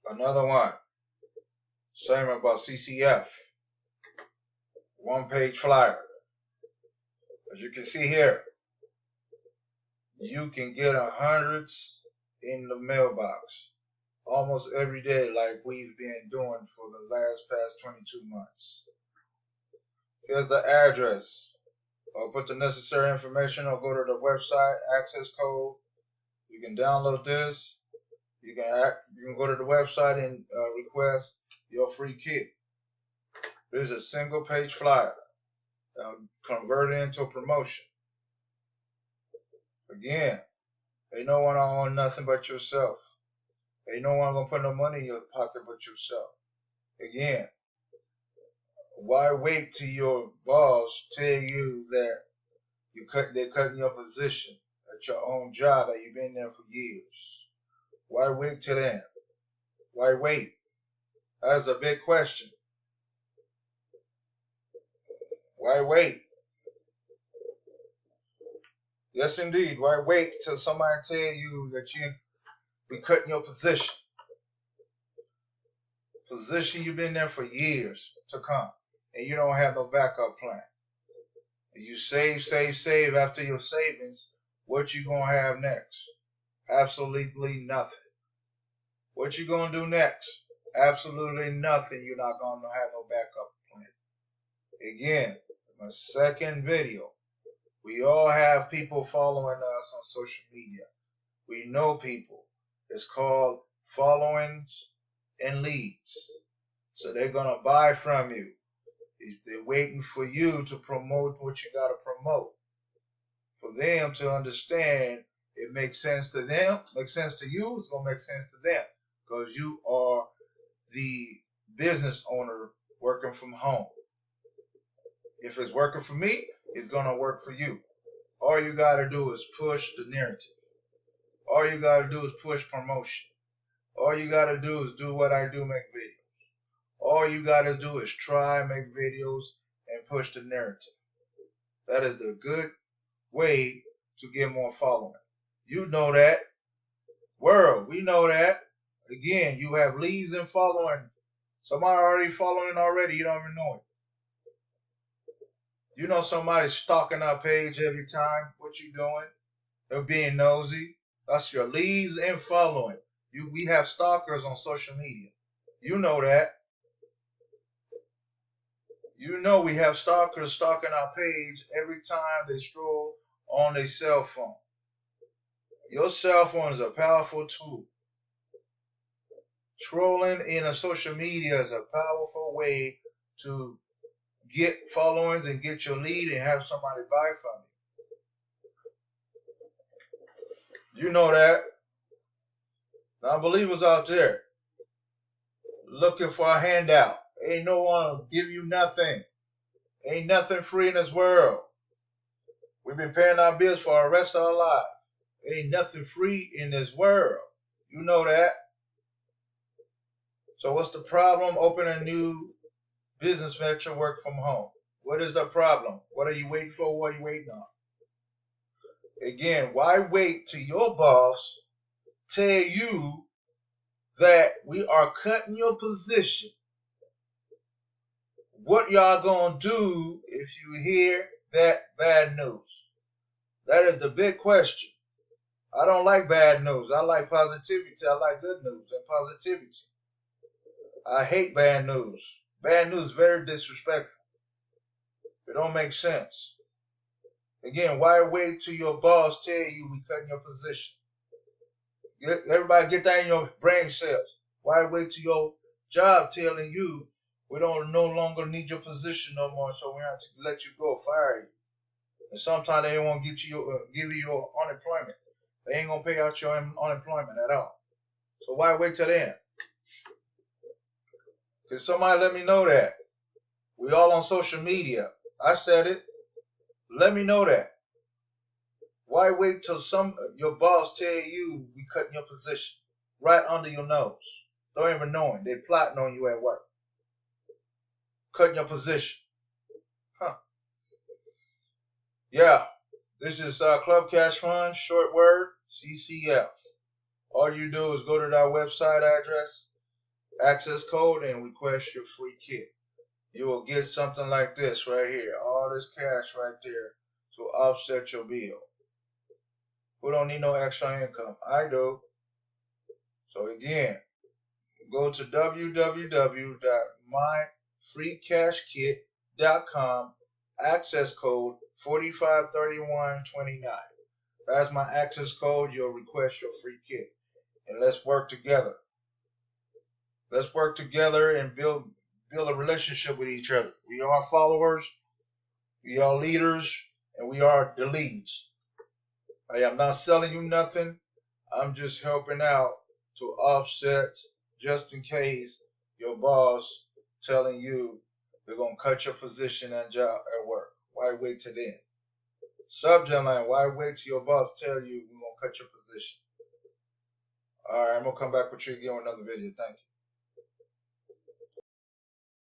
Another one. Same about CCF. One-page flyer. As you can see here, you can get hundreds in the mailbox almost every day, like we've been doing for the past 22 months. Here's the address. Or put the necessary information, or go to the website, access code. You can download this. You can go to the website and request your free kit. There's a single page flyer. Convert it into a promotion. Again, ain't no one on nothing but yourself. Ain't no one gonna put no money in your pocket but yourself. Again, why wait till your boss tell you that they're cutting your position at your own job that you've been there for years? Why wait till then? Why wait? That's a big question. Why wait? Yes, indeed. Why wait till somebody tell you that you be cutting your position? Position you've been there for years to come, and you don't have no backup plan. You save after your savings. What you gonna have next? Absolutely nothing. What you gonna do next? Absolutely nothing. You're not gonna have no backup plan. Again, my second video. We all have people following us on social media. We know people. It's called followings and leads. So they're gonna buy from you. They're waiting for you to promote what you gotta promote. For them to understand it makes sense to them, makes sense to you, it's gonna make sense to them. Because you are the business owner working from home. If it's working for me, it's gonna work for you. All you gotta do is push the narrative. All you gotta do is push promotion. All you gotta do is do what I do, make videos. All you gotta do is try, make videos, and push the narrative. That is the good way to get more following. You know that. World, we know that. Again, you have leads and following. Somebody already following already, you don't even know it. You know somebody's stalking our page every time. What you doing? They're being nosy. That's your leads and following. We have stalkers on social media. You know that. You know we have stalkers stalking our page every time they stroll on their cell phone. Your cell phone is a powerful tool. Scrolling in a social media is a powerful way to get followings and get your lead and have somebody buy from you. You know that. Non-believers out there looking for a handout. Ain't no one will give you nothing. Ain't nothing free in this world. We've been paying our bills for the rest of our lives. Ain't nothing free in this world. You know that. So what's the problem? Open a new business venture, work from home. What is the problem? What are you waiting for? What are you waiting on? Again, why wait till your boss tell you that we are cutting your position? What y'all gonna do if you hear that bad news? That is the big question. I don't like bad news. I like positivity. I like good news and positivity. I hate bad news. Bad news is very disrespectful. It don't make sense. Again, why wait till your boss tell you we cutting your position? Everybody get that in your brain cells. Why wait till your job telling you we don't no longer need your position no more, so we have to let you go, fire you. And sometimes they won't give you your unemployment. They ain't gonna pay out your unemployment at all. So why wait till then? Can somebody let me know that? We all on social media. I said it. Let me know that. Why wait till your boss tell you we cutting your position right under your nose? Don't even know it. They plotting on you at work. Cutting your position. Huh. Yeah. This is Club Cash Fund, short word, CCF. All you do is go to that website address, access code and request your free kit. You will get something like this right here. All this cash right there to offset your bill. Who don't need no extra income? I do. So again, go to www.myfreecashkit.com, access code 453129. That's my access code. You'll request your free kit. And let's work together. Let's work together and build a relationship with each other. We are followers, we are leaders, and we are the leads. I am not selling you nothing. I'm just helping out to offset just in case your boss telling you they're going to cut your position and job at work. Why wait till then? Subject line, why wait till your boss tell you we're going to cut your position? All right, I'm going to come back with you again with another video. Thank you.